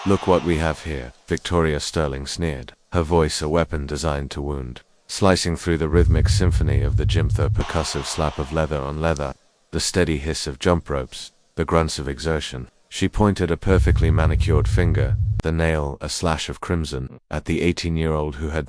"Look what we have here," Victoria Sterling sneered, her voice a weapon designed to wound. Slicing through the rhythmic symphony of the gym, the percussive slap of leather on leather, the steady hiss of jump ropes, the grunts of exertion, she pointed a perfectly manicured finger, the nail a slash of crimson, at the 18-year-old who had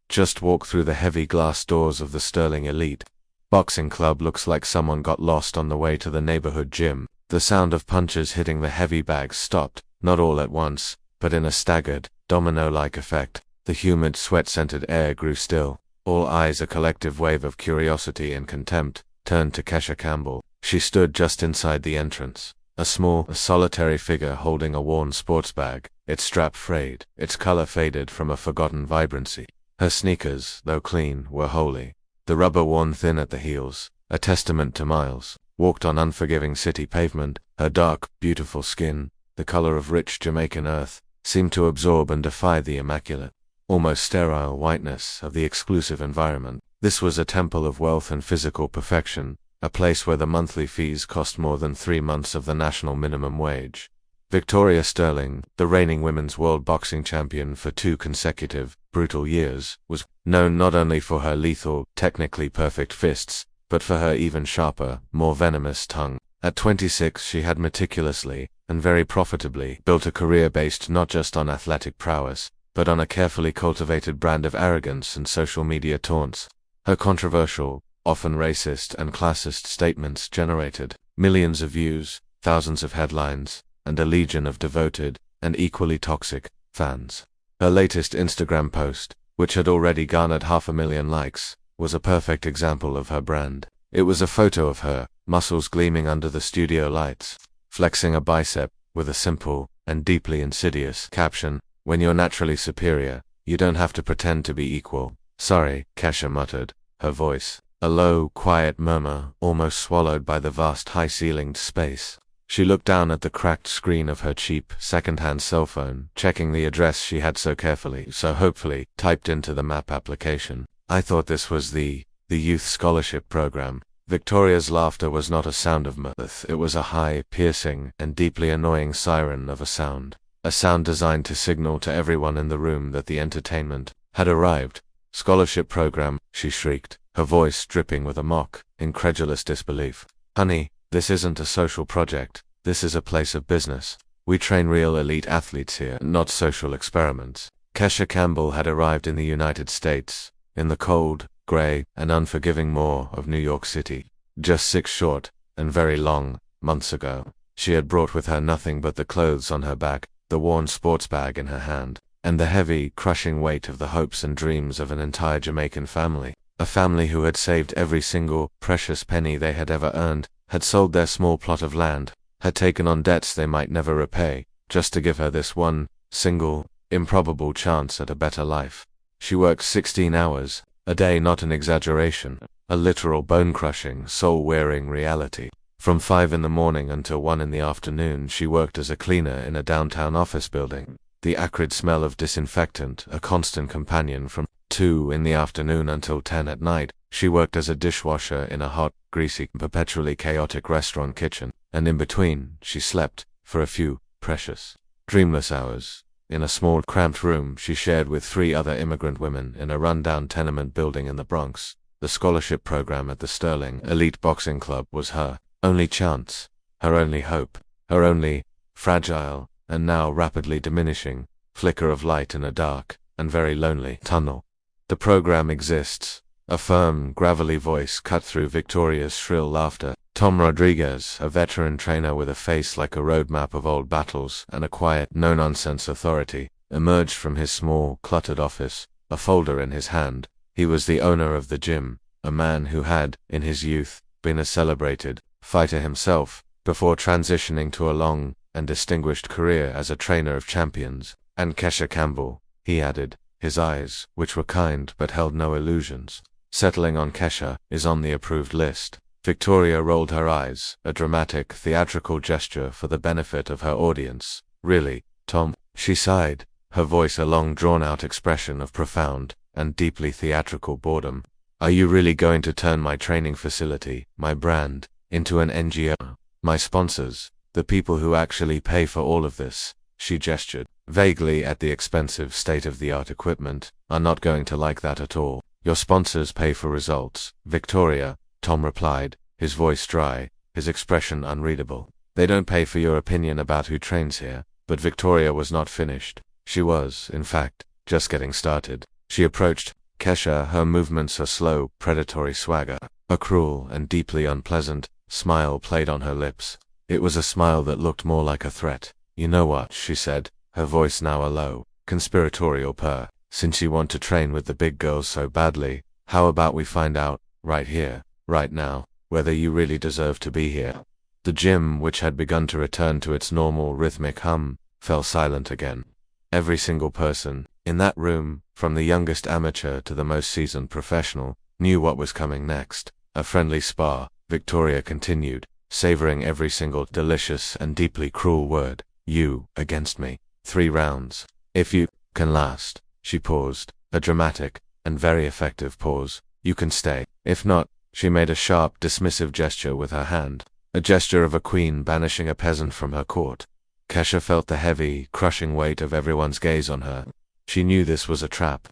just walked through the heavy glass doors of the Sterling Elite Boxing Club. "Looks like someone got lost on the way to the neighborhood gym." The sound of punches hitting the heavy bags stopped, not all at once, but in a staggered, domino-like effect. The humid, sweat-scented air grew still. All eyes, a collective wave of curiosity and contempt, turned to Kesha Campbell. She stood just inside the entrance, a small, solitary figure holding a worn sports bag, its strap frayed, its color faded from a forgotten vibrancy. Her sneakers, though clean, were holy. The rubber worn thin at the heels, a testament to miles, walked on unforgiving city pavement. Her dark, beautiful skin, the color of rich Jamaican earth, seemed to absorb and defy the immaculate, almost sterile whiteness of the exclusive environment. This was a temple of wealth and physical perfection, a place where the monthly fees cost more than 3 months of the national minimum wage. Victoria Sterling, the reigning women's world boxing champion for 2 consecutive, brutal years, was known not only for her lethal, technically perfect fists, but for her even sharper, more venomous tongue. At 26 she had meticulously, and very profitably, built a career based not just on athletic prowess, but on a carefully cultivated brand of arrogance and social media taunts. Her controversial, often racist and classist statements generated millions of views, thousands of headlines, and a legion of devoted, and equally toxic, fans. Her latest Instagram post, which had already garnered 500,000 likes, was a perfect example of her brand. It was a photo of her, muscles gleaming under the studio lights, flexing a bicep, with a simple, and deeply insidious caption: "When you're naturally superior, you don't have to pretend to be equal." "Sorry," Kesha muttered, her voice a low, quiet murmur, almost swallowed by the vast high-ceilinged space. She looked down at the cracked screen of her cheap, second-hand cell phone, checking the address she had so carefully, so hopefully, typed into the map application. "I thought this was the youth scholarship program." Victoria's laughter was not a sound of mirth. It was a high, piercing, and deeply annoying siren of a sound. A sound designed to signal to everyone in the room that the entertainment had arrived. "Scholarship program," she shrieked, her voice dripping with a mock, incredulous disbelief. "Honey, this isn't a social project. This is a place of business. We train real elite athletes here, not social experiments." Kesha Campbell had arrived in the United States, in the cold, gray, and unforgiving maw of New York City, just 6 short, and very long, months ago. She had brought with her nothing but the clothes on her back, the worn sports bag in her hand, and the heavy, crushing weight of the hopes and dreams of an entire Jamaican family. A family who had saved every single, precious penny they had ever earned, had sold their small plot of land, had taken on debts they might never repay, just to give her this one, single, improbable chance at a better life. She worked 16 hours a day, not an exaggeration, a literal bone-crushing, soul-wearing reality. From 5 in the morning until 1 in the afternoon she worked as a cleaner in a downtown office building, the acrid smell of disinfectant a constant companion. From 2 in the afternoon until 10 at night, she worked as a dishwasher in a hot, greasy, perpetually chaotic restaurant kitchen, and in between, she slept, for a few, precious, dreamless hours, in a small, cramped room she shared with 3 other immigrant women in a run-down tenement building in the Bronx. The scholarship program at the Sterling Elite Boxing Club was her only chance, her only hope, her only fragile, and now rapidly diminishing, flicker of light in a dark, and very lonely, tunnel. "The program exists," a firm, gravelly voice cut through Victoria's shrill laughter. Tom Rodriguez, a veteran trainer with a face like a roadmap of old battles and a quiet, no-nonsense authority, emerged from his small, cluttered office, a folder in his hand. He was the owner of the gym, a man who had, in his youth, been a celebrated fighter himself, before transitioning to a long and distinguished career as a trainer of champions. "And Kesha Campbell," he added, his eyes, which were kind but held no illusions, settling on Kesha, "is on the approved list." Victoria rolled her eyes, a dramatic, theatrical gesture for the benefit of her audience. "Really, Tom?" she sighed, her voice a long drawn-out expression of profound and deeply theatrical boredom. "Are you really going to turn my training facility, my brand, into an NGO? My sponsors, the people who actually pay for all of this," she gestured, vaguely at the expensive state-of-the-art equipment, are not going to like that at all. Your sponsors pay for results, Victoria, Tom replied, his voice dry, his expression unreadable. They don't pay for your opinion about who trains here. But Victoria was not finished. She was, in fact, just getting started. She approached Kesha, her movements a slow, predatory swagger. A cruel and deeply unpleasant smile played on her lips. It was a smile that looked more like a threat. You know what, she said, her voice now a low, conspiratorial purr. Since you want to train with the big girls so badly, how about we find out, right here, right now, whether you really deserve to be here? The gym, which had begun to return to its normal rhythmic hum, fell silent again. Every single person in that room, from the youngest amateur to the most seasoned professional, knew what was coming next. A friendly spar, Victoria continued, savoring every single delicious and deeply cruel word. You, against me. 3 rounds. If you can last. She paused, a dramatic and very effective pause. You can stay. If not, she made a sharp, dismissive gesture with her hand. A gesture of a queen banishing a peasant from her court. Kesha felt the heavy, crushing weight of everyone's gaze on her. She knew this was a trap.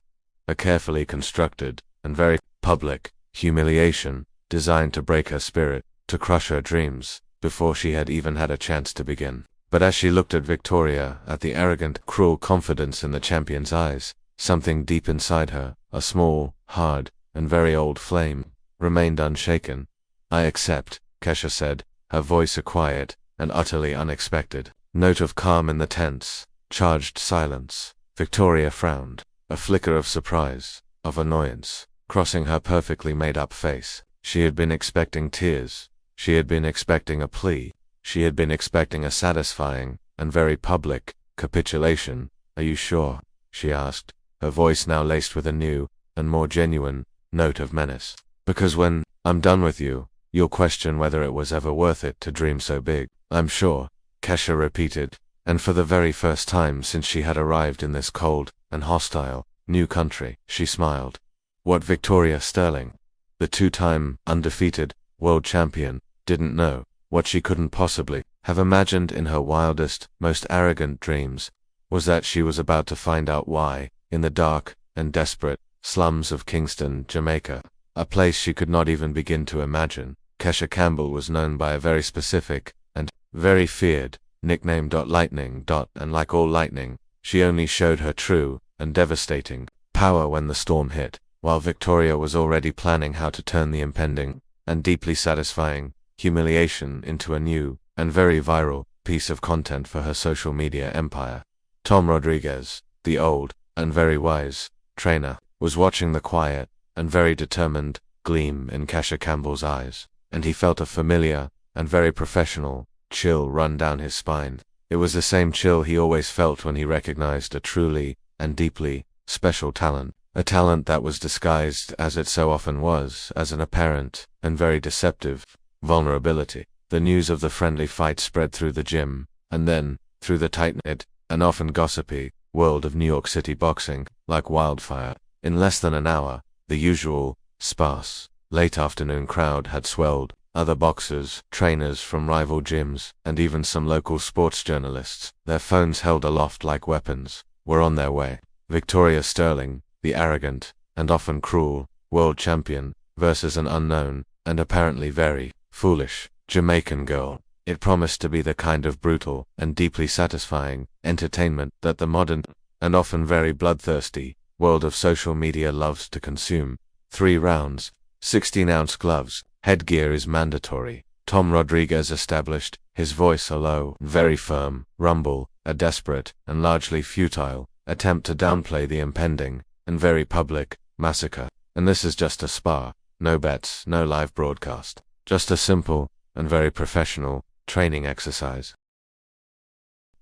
A carefully constructed, and very public, humiliation, designed to break her spirit, to crush her dreams, before she had even had a chance to begin. But as she looked at Victoria, at the arrogant, cruel confidence in the champion's eyes, something deep inside her, a small, hard, and very old flame, remained unshaken. I accept, Kesha said, her voice a quiet and utterly unexpected note of calm in the tense, charged silence. Victoria frowned, a flicker of surprise, of annoyance, crossing her perfectly made-up face. She had been expecting tears. She had been expecting a plea. She had been expecting a satisfying and very public capitulation. Are you sure? She asked, her voice now laced with a new and more genuine note of menace. Because when I'm done with you, you'll question whether it was ever worth it to dream so big. I'm sure, Kesha repeated, and for the very first time since she had arrived in this cold and hostile new country, she smiled. What Victoria Sterling, the 2-time undefeated world champion, didn't know, what she couldn't possibly have imagined in her wildest, most arrogant dreams, was that she was about to find out why, in the dark and desperate slums of Kingston, Jamaica, a place she could not even begin to imagine, Kesha Campbell was known by a very specific and very feared nickname. Lightning. And like all lightning, she only showed her true and devastating power when the storm hit, while Victoria was already planning how to turn the impending and deeply satisfying humiliation into a new and very viral piece of content for her social media empire. Tom Rodriguez, the old and very wise trainer, was watching the quiet and very determined gleam in Kesha Campbell's eyes, and he felt a familiar and very professional chill run down his spine. It was the same chill he always felt when he recognized a truly and deeply special talent, a talent that was disguised, as it so often was, as an apparent and very deceptive vulnerability. The news of the friendly fight spread through the gym, and then, through the tight-knit and often gossipy world of New York City boxing, like wildfire. In less than an hour, the usual, sparse, late afternoon crowd had swelled. Other boxers, trainers from rival gyms, and even some local sports journalists, their phones held aloft like weapons, were on their way. Victoria Sterling, the arrogant, and often cruel, world champion, versus an unknown, and apparently very foolish, Jamaican girl. It promised to be the kind of brutal and deeply satisfying entertainment that the modern, and often very bloodthirsty, world of social media loves to consume. 3 rounds, 16-ounce gloves. Headgear is mandatory. Tom Rodriguez established, his voice a low, very firm rumble, a desperate and largely futile attempt to downplay the impending and very public massacre. And this is just a spar, no bets, no live broadcast, just a simple and very professional training exercise.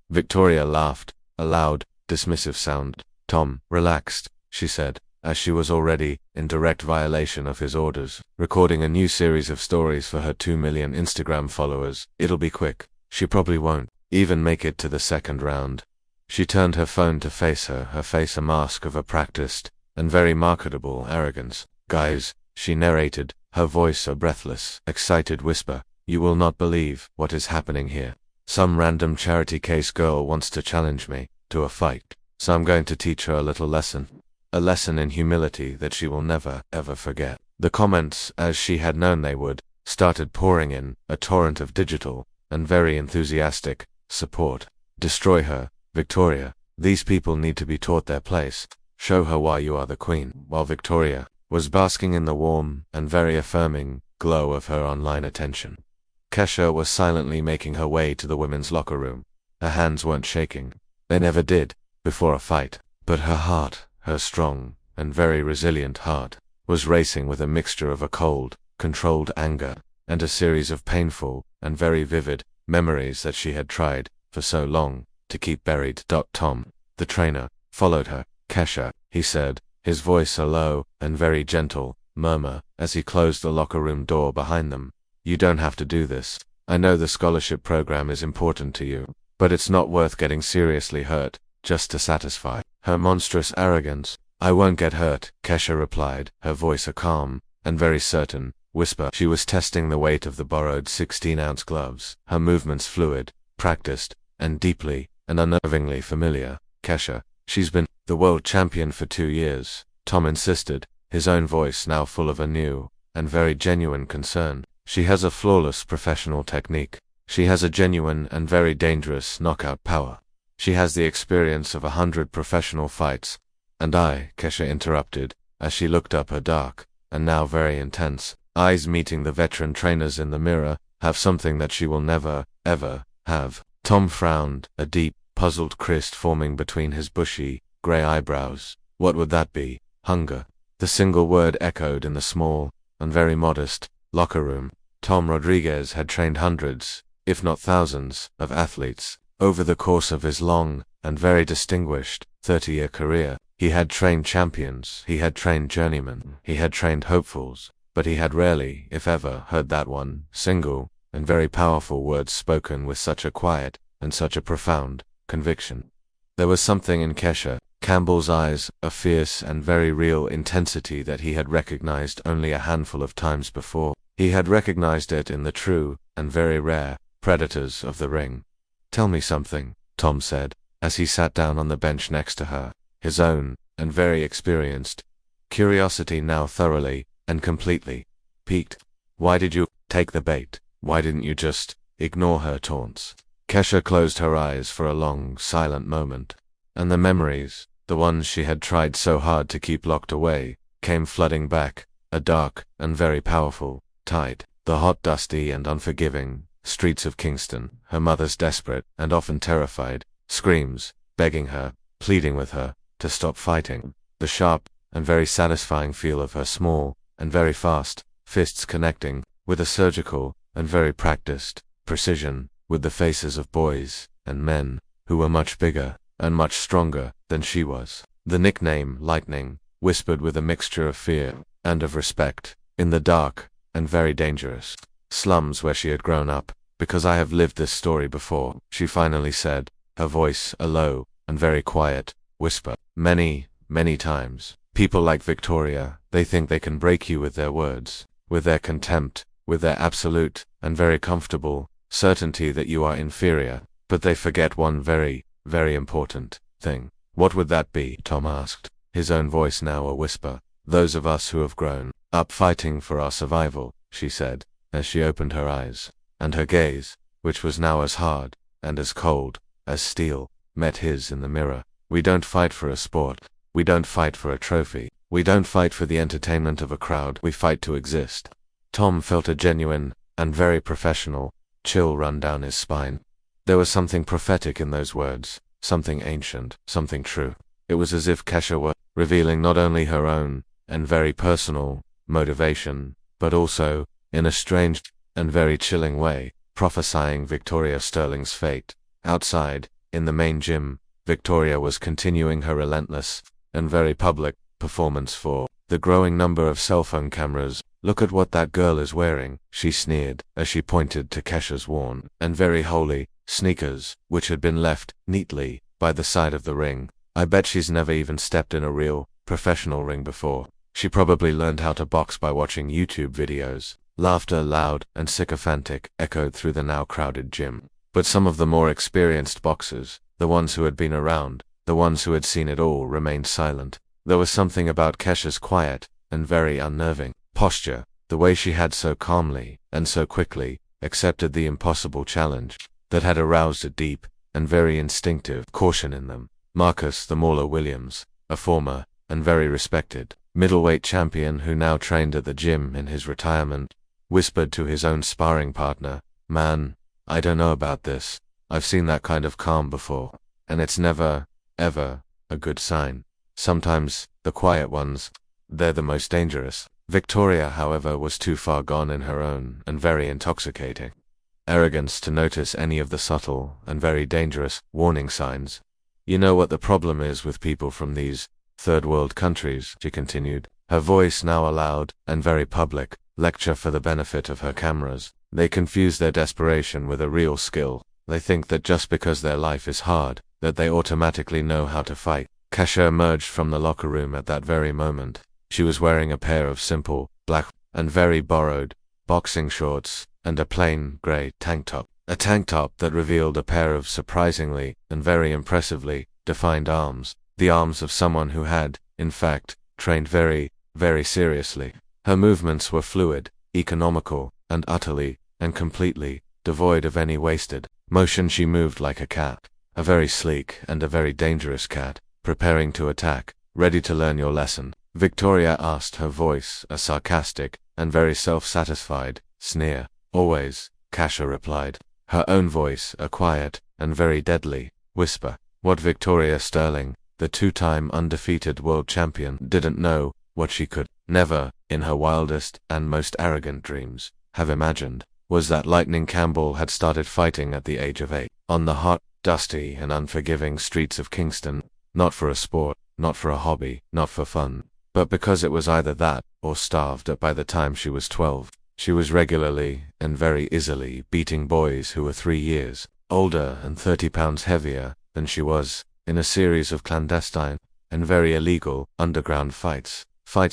Victoria laughed, a loud, dismissive sound. Tom, relaxed, she said, as she was already in direct violation of his orders, recording a new series of stories for her 2 million Instagram followers. It'll be quick. She probably won't even make it to the 2nd round. She turned her phone to face her face a mask of a practiced and very marketable arrogance. Guys, she narrated, her voice a breathless, excited whisper, you will not believe what is happening here. Some random charity case girl wants to challenge me. to a fight. So I'm going to teach her a little lesson. A lesson in humility that she will never, ever forget. The comments, as she had known they would, started pouring in, a torrent of digital, and very enthusiastic, support. Destroy her, Victoria. These people need to be taught their place. Show her why you are the queen. While Victoria was basking in the warm and very affirming glow of her online attention, Kesha was silently making her way to the women's locker room. Her hands weren't shaking. They never did, before a fight. But her heart, her strong and very resilient heart, was racing with a mixture of a cold, controlled anger, and a series of painful and very vivid memories that she had tried, for so long, to keep buried. Tom, the trainer, followed her. Kesha, he said, his voice a low and very gentle murmur as he closed the locker room door behind them. You don't have to do this. I know the scholarship program is important to you, but it's not worth getting seriously hurt, just to satisfy her monstrous arrogance. I won't get hurt, Kesha replied, her voice a calm and very certain whisper. She was testing the weight of the borrowed 16-ounce gloves, her movements fluid, practiced, and deeply and unnervingly familiar. Kesha, she's been the world champion for 2 years, Tom insisted, his own voice now full of a new and very genuine concern. She has a flawless professional technique. She has a genuine and very dangerous knockout power. She has the experience of 100 professional fights. And I, Kesha interrupted, as she looked up, her dark, and now very intense, eyes meeting the veteran trainers in the mirror, have something that she will never, ever, have. Tom frowned, a deep, puzzled crest forming between his bushy, grey eyebrows. What would that be? Hunger. The single word echoed in the small, and very modest, locker room. Tom Rodriguez had trained hundreds, if not thousands, of athletes. Over the course of his long, and very distinguished, 30-year career, he had trained champions, he had trained journeymen, he had trained hopefuls, but he had rarely, if ever, heard that one, single, and very powerful words spoken with such a quiet, and such a profound, conviction. There was something in Kesha Campbell's eyes, a fierce and very real intensity that he had recognized only a handful of times before. He had recognized it in the true, and very rare, predators of the ring. Tell me something, Tom said, as he sat down on the bench next to her, his own, and very experienced curiosity now thoroughly, and completely, piqued. Why did you take the bait? Why didn't you just ignore her taunts? Kesha closed her eyes for a long, silent moment, and the memories, the ones she had tried so hard to keep locked away, came flooding back, a dark and very powerful tide. The hot, dusty, and unforgiving streets of Kingston, her mother's desperate, and often terrified, screams, begging her, pleading with her, to stop fighting. The sharp, and very satisfying feel of her small, and very fast, fists connecting, with a surgical, and very practiced, precision, with the faces of boys, and men, who were much bigger, and much stronger, than she was. The nickname, Lightning, whispered with a mixture of fear, and of respect, in the dark, and very dangerous slums where she had grown up. Because I have lived this story before, she finally said, her voice a low, and very quiet, whisper. Many, many times. People like Victoria, they think they can break you with their words, with their contempt, with their absolute, and very comfortable, certainty that you are inferior, but they forget one very, very important thing. What would that be? Tom asked, his own voice now a whisper. Those of us who have grown up fighting for our survival, she said, as she opened her eyes, and her gaze, which was now as hard, and as cold, as steel, met his in the mirror. We don't fight for a sport. We don't fight for a trophy. We don't fight for the entertainment of a crowd. We fight to exist. Tom felt a genuine, and very professional, chill run down his spine. There was something prophetic in those words, something ancient, something true. It was as if Kesha were revealing not only her own, and very personal, motivation, but also, in a strange, and very chilling way, prophesying Victoria Sterling's fate. Outside, in the main gym, Victoria was continuing her relentless, and very public, performance for the growing number of cell phone cameras. Look at what that girl is wearing, she sneered, as she pointed to Kesha's worn, and very holy, sneakers, which had been left, neatly, by the side of the ring. I bet she's never even stepped in a real, professional ring before. She probably learned how to box by watching YouTube videos. Laughter, loud and sycophantic, echoed through the now crowded gym. But some of the more experienced boxers, The ones who had been around, the ones who had seen it all, remained silent. There was something about Kesha's quiet and very unnerving posture, the way she had so calmly and so quickly accepted the impossible challenge, that had aroused a deep and very instinctive caution in them. Marcus the Mauler Williams, a former and very respected middleweight champion who now trained at the gym in his retirement, whispered to his own sparring partner, "Man, I don't know about this. I've seen that kind of calm before, and it's never, ever, a good sign. Sometimes, the quiet ones, they're the most dangerous." Victoria, however, was too far gone in her own and very intoxicating arrogance to notice any of the subtle and very dangerous warning signs. "You know what the problem is with people from these third world countries," she continued, her voice now a loud and very public lecture for the benefit of her cameras. "They confuse their desperation with a real skill. They think that just because their life is hard, that they automatically know how to fight." Kesha emerged from the locker room at that very moment. She was wearing a pair of simple, black, and very borrowed boxing shorts, and a plain, grey tank top. A tank top that revealed a pair of surprisingly and very impressively defined arms. The arms of someone who had, in fact, trained very, very seriously. Her movements were fluid, economical, and utterly and completely devoid of any wasted motion. She moved like a cat, a very sleek and a very dangerous cat, preparing to attack. "Ready to learn your lesson?" Victoria asked, her voice a sarcastic and very self-satisfied sneer. "Always," Kesha replied, her own voice a quiet and very deadly whisper. What Victoria Sterling, the two-time undefeated world champion, didn't know, what she could never, in her wildest and most arrogant dreams, have imagined, was that Lightning Campbell had started fighting at the age of 8, on the hot, dusty, and unforgiving streets of Kingston, not for a sport, not for a hobby, not for fun, but because it was either that, or starved by the time she was 12. She was regularly, and very easily, beating boys who were 3 years older and 30 pounds heavier than she was, in a series of clandestine and very illegal underground fights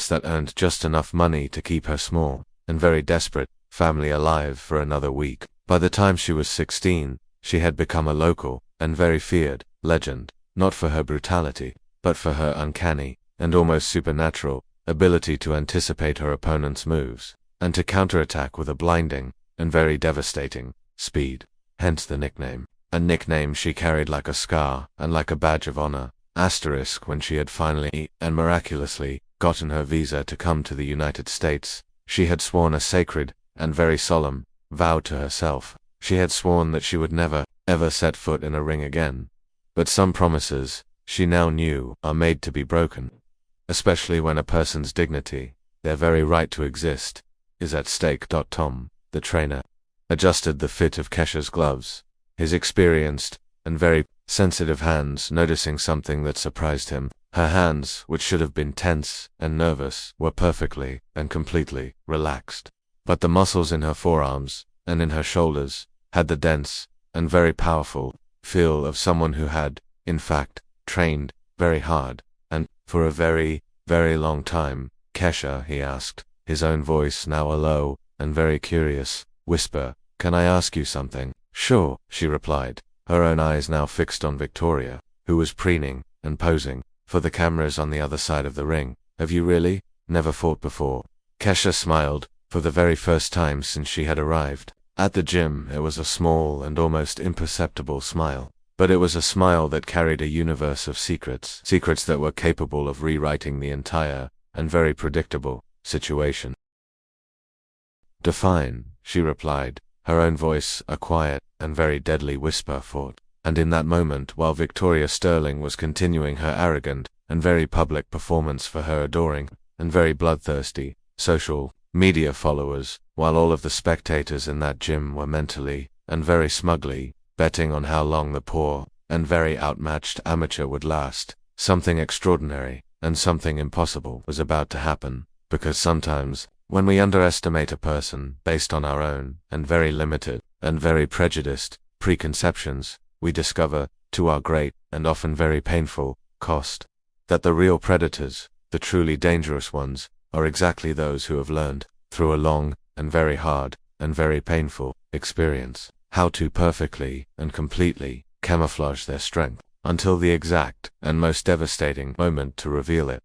that earned just enough money to keep her small and very desperate family alive for another week. By the time she was 16, she had become a local and very feared legend, not for her brutality, but for her uncanny and almost supernatural ability to anticipate her opponent's moves and to counterattack with a blinding and very devastating speed. Hence the nickname. A nickname she carried like a scar and like a badge of honor. Asterisk, when she had finally and miraculously gotten her visa to come to the United States, she had sworn a sacred and very solemn vow to herself. She had sworn that she would never, ever set foot in a ring again. But some promises, she now knew, are made to be broken, especially when a person's dignity, their very right to exist, is at stake. Tom, the trainer, adjusted the fit of Kesha's gloves, his experienced and very sensitive hands noticing something that surprised him. Her hands, which should have been tense and nervous, were perfectly and completely relaxed. But the muscles in her forearms and in her shoulders had the dense and very powerful feel of someone who had, in fact, trained very hard, and for a very, very long time. "Kesha," he asked, his own voice now a low and very curious whisper, "can I ask you something?" "Sure," she replied, her own eyes now fixed on Victoria, who was preening and posing for the cameras on the other side of the ring. "Have you really never fought before?" Kesha smiled, for the very first time since she had arrived at the gym. It was a small and almost imperceptible smile, but it was a smile that carried a universe of secrets that were capable of rewriting the entire and very predictable situation. "Define," she replied, her own voice a quiet and very deadly whisper. "Fought." And in that moment, while Victoria Sterling was continuing her arrogant and very public performance for her adoring and very bloodthirsty social media followers, while all of the spectators in that gym were mentally and very smugly betting on how long the poor and very outmatched amateur would last, something extraordinary and something impossible was about to happen. Because sometimes, when we underestimate a person based on our own and very limited and very prejudiced preconceptions, we discover, to our great and often very painful cost, that the real predators, the truly dangerous ones, are exactly those who have learned, through a long and very hard and very painful experience, how to perfectly and completely camouflage their strength, until the exact and most devastating moment to reveal it.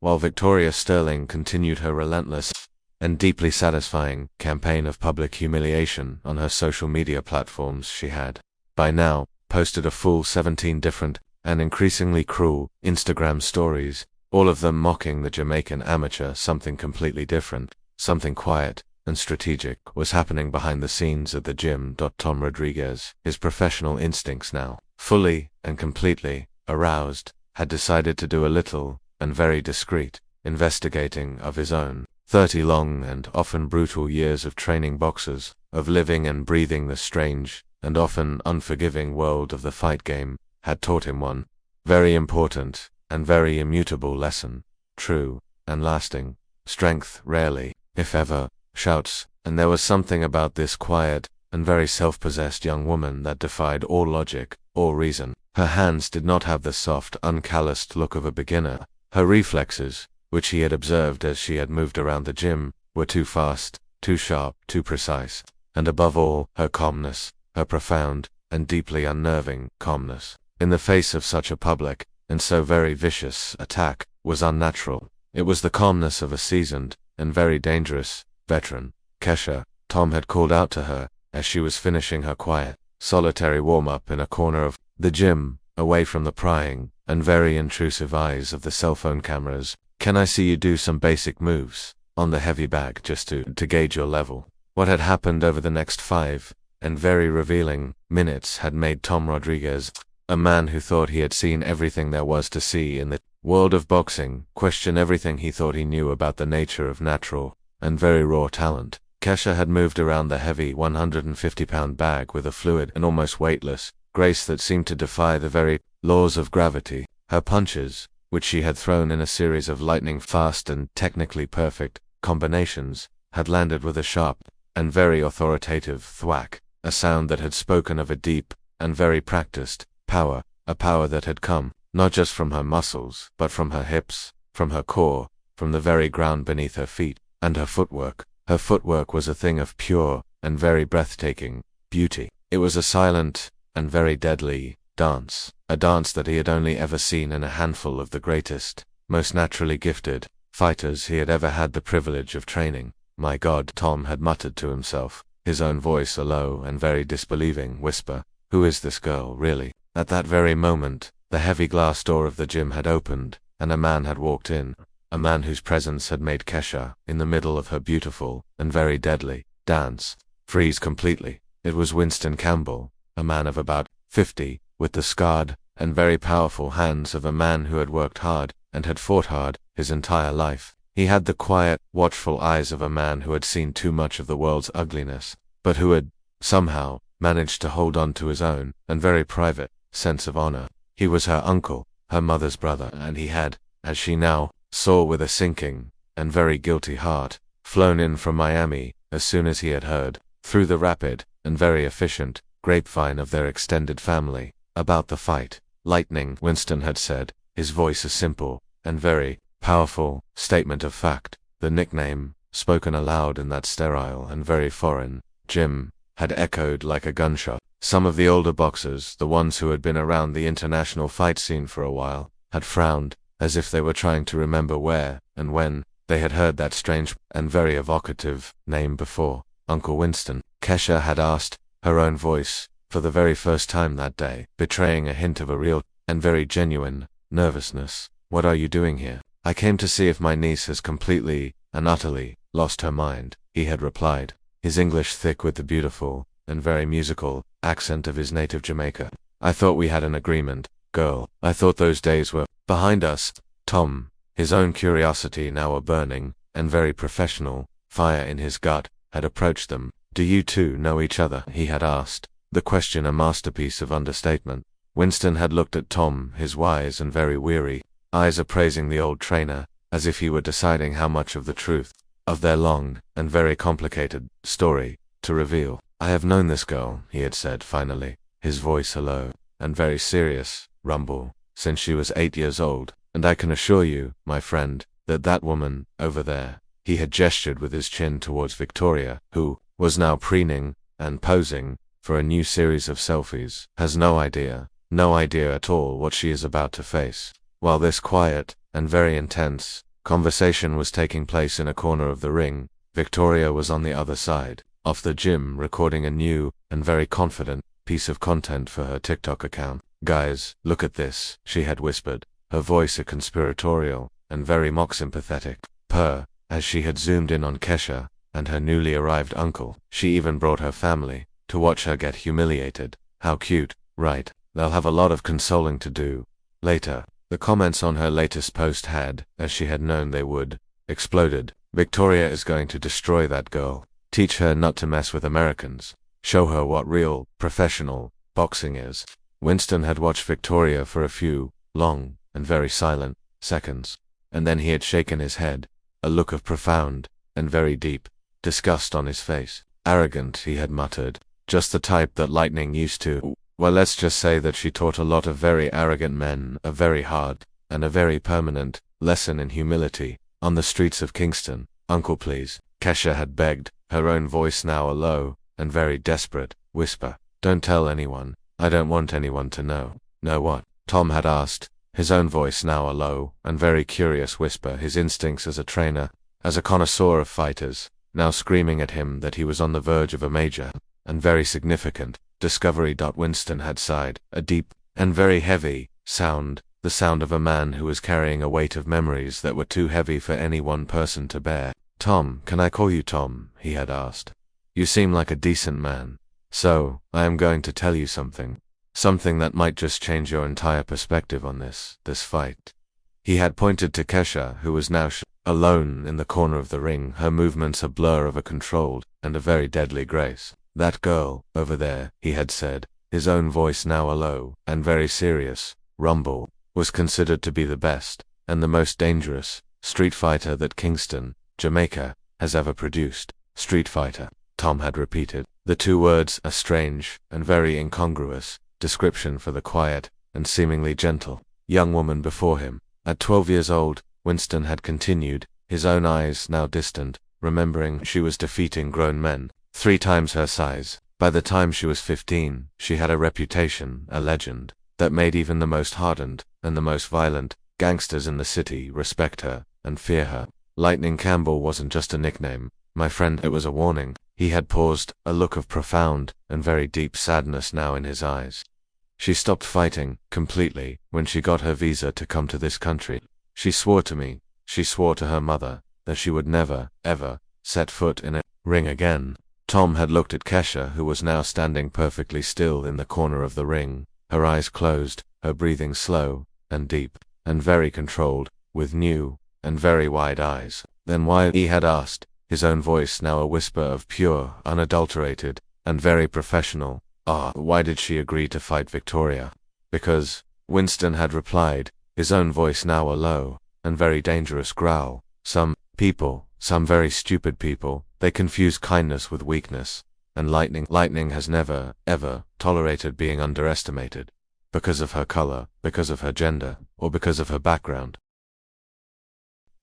While Victoria Sterling continued her relentless and deeply satisfying campaign of public humiliation on her social media platforms, she had, by now, posted a full 17 different and increasingly cruel Instagram stories, all of them mocking the Jamaican amateur. Something completely different, something quiet and strategic was happening behind the scenes at the gym. Tom Rodriguez, his professional instincts now fully and completely aroused, had decided to do a little and very discreet investigating of his own. 30 long and often brutal years of training boxers, of living and breathing the strange and often unforgiving world of the fight game, had taught him one very important and very immutable lesson, true and lasting. Strength rarely, if ever, shouts, and there was something about this quiet and very self-possessed young woman that defied all logic, all reason. Her hands did not have the soft, uncalloused look of a beginner. Her reflexes, which he had observed as she had moved around the gym, were too fast, too sharp, too precise. And above all, her calmness, her profound and deeply unnerving calmness, in the face of such a public and so very vicious attack, was unnatural. It was the calmness of a seasoned and very dangerous veteran. Kesha, Tom had called out to her as she was finishing her quiet, solitary warm-up in a corner of the gym, away from the prying and very intrusive eyes of the cell phone cameras. "Can I see you do some basic moves on the heavy bag just to gauge your level?" What had happened over the next 5 and very revealing minutes had made Tom Rodriguez, a man who thought he had seen everything there was to see in the world of boxing, question everything he thought he knew about the nature of natural and very raw talent. Kesha had moved around the heavy 150-pound bag with a fluid and almost weightless grace that seemed to defy the very laws of gravity. Her punches, which she had thrown in a series of lightning-fast and technically perfect combinations, had landed with a sharp and very authoritative thwack, a sound that had spoken of a deep and very practiced power, a power that had come not just from her muscles, but from her hips, from her core, from the very ground beneath her feet. And her footwork. Her footwork was a thing of pure and very breathtaking beauty. It was a silent and very deadly dance, a dance that he had only ever seen in a handful of the greatest, most naturally gifted fighters he had ever had the privilege of training. "My God," Tom had muttered to himself, his own voice a low and very disbelieving whisper. "Who is this girl, really?" At that very moment, the heavy glass door of the gym had opened, and a man had walked in. A man whose presence had made Kesha, in the middle of her beautiful and very deadly dance, freeze completely. It was Winston Campbell, a man of about 50, with the scarred and very powerful hands of a man who had worked hard and had fought hard his entire life. He had the quiet, watchful eyes of a man who had seen too much of the world's ugliness, but who had, somehow, managed to hold on to his own and very private sense of honor. He was her uncle, her mother's brother, and he had, as she now saw with a sinking and very guilty heart, flown in from Miami as soon as he had heard, through the rapid and very efficient grapevine of their extended family, about the fight. "Lightning," Winston had said, his voice a simple and very powerful statement of fact. The nickname, spoken aloud in that sterile and very foreign gym, had echoed like a gunshot. Some of the older boxers, the ones who had been around the international fight scene for a while, had frowned, as if they were trying to remember where and when they had heard that strange and very evocative name before. Uncle Winston, Kesha had asked, her own voice, for the very first time that day, betraying a hint of a real and very genuine nervousness. "What are you doing here?" "I came to see if my niece has completely and utterly lost her mind," he had replied, his English thick with the beautiful and very musical accent of his native Jamaica. "I thought we had an agreement, girl. I thought those days were behind us." Tom, his own curiosity now a burning and very professional fire in his gut, had approached them. "Do you two know each other?" he had asked, the question a masterpiece of understatement. Winston had looked at Tom, his wise and very weary eyes appraising the old trainer, as if he were deciding how much of the truth of their long and very complicated story to reveal. "I have known this girl," he had said finally, his voice a low and very serious rumble, "since she was 8 years old, and I can assure you, my friend, that that woman over there," he had gestured with his chin towards Victoria, who was now preening and posing for a new series of selfies, has no idea at all what she is about to face. While this quiet, and very intense, conversation was taking place in a corner of the ring, Victoria was on the other side, off the gym, recording a new, and very confident, piece of content for her TikTok account. "Guys, look at this," she had whispered, her voice a conspiratorial, and very mock-sympathetic purr, as she had zoomed in on Kesha, and her newly arrived uncle. She even brought her family, to watch her get humiliated. How cute, right? They'll have a lot of consoling to do later. The comments on her latest post had, as she had known they would, exploded. Victoria is going to destroy that girl. Teach her not to mess with Americans. Show her what real, professional, boxing is. Winston had watched Victoria for a few, long, and very silent, seconds. And then he had shaken his head, a look of profound, and very deep, disgust on his face. "Arrogant," he had muttered. "Just the type that Lightning used to. Well, let's just say that she taught a lot of very arrogant men a very hard, and a very permanent, lesson in humility, on the streets of Kingston. Uncle, please," Kesha had begged, her own voice now a low, and very desperate, whisper. "Don't tell anyone. I don't want anyone to know." "Know what?" Tom had asked, his own voice now a low, and very curious whisper, his instincts as a trainer, as a connoisseur of fighters, now screaming at him that he was on the verge of a major, and very significant, discovery. Winston had sighed, a deep, and very heavy, sound, the sound of a man who was carrying a weight of memories that were too heavy for any one person to bear. "Tom, can I call you Tom?" he had asked. "You seem like a decent man. So, I am going to tell you something. Something that might just change your entire perspective on this fight." He had pointed to Kesha, who was now alone in the corner of the ring, her movements a blur of a controlled, and a very deadly grace. "That girl, over there," he had said, his own voice now a low, and very serious, rumble, "was considered to be the best, and the most dangerous, street fighter that Kingston, Jamaica, has ever produced." "Street fighter," Tom had repeated, the two words a strange, and very incongruous, description for the quiet, and seemingly gentle, young woman before him. At 12 years old, Winston had continued, his own eyes now distant, remembering she was defeating grown men, 3 times her size. By the time she was 15, she had a reputation, a legend, that made even the most hardened, and the most violent, gangsters in the city respect her, and fear her. Lightning Campbell wasn't just a nickname, my friend, it was a warning. He had paused, a look of profound, and very deep sadness now in his eyes. "She stopped fighting, completely, when she got her visa to come to this country. She swore to me, she swore to her mother, that she would never, ever, set foot in a ring again." Tom had looked at Kesha, who was now standing perfectly still in the corner of the ring, her eyes closed, her breathing slow, and deep, and very controlled, with new, and very wide eyes. "Then why?" he had asked, his own voice now a whisper of pure, unadulterated, and very professional. Why did she agree to fight Victoria?" "Because," Winston had replied, his own voice now a low, and very dangerous growl, "some people, some very stupid people, they confuse kindness with weakness, and Lightning has never, ever, tolerated being underestimated, because of her color, because of her gender, or because of her background."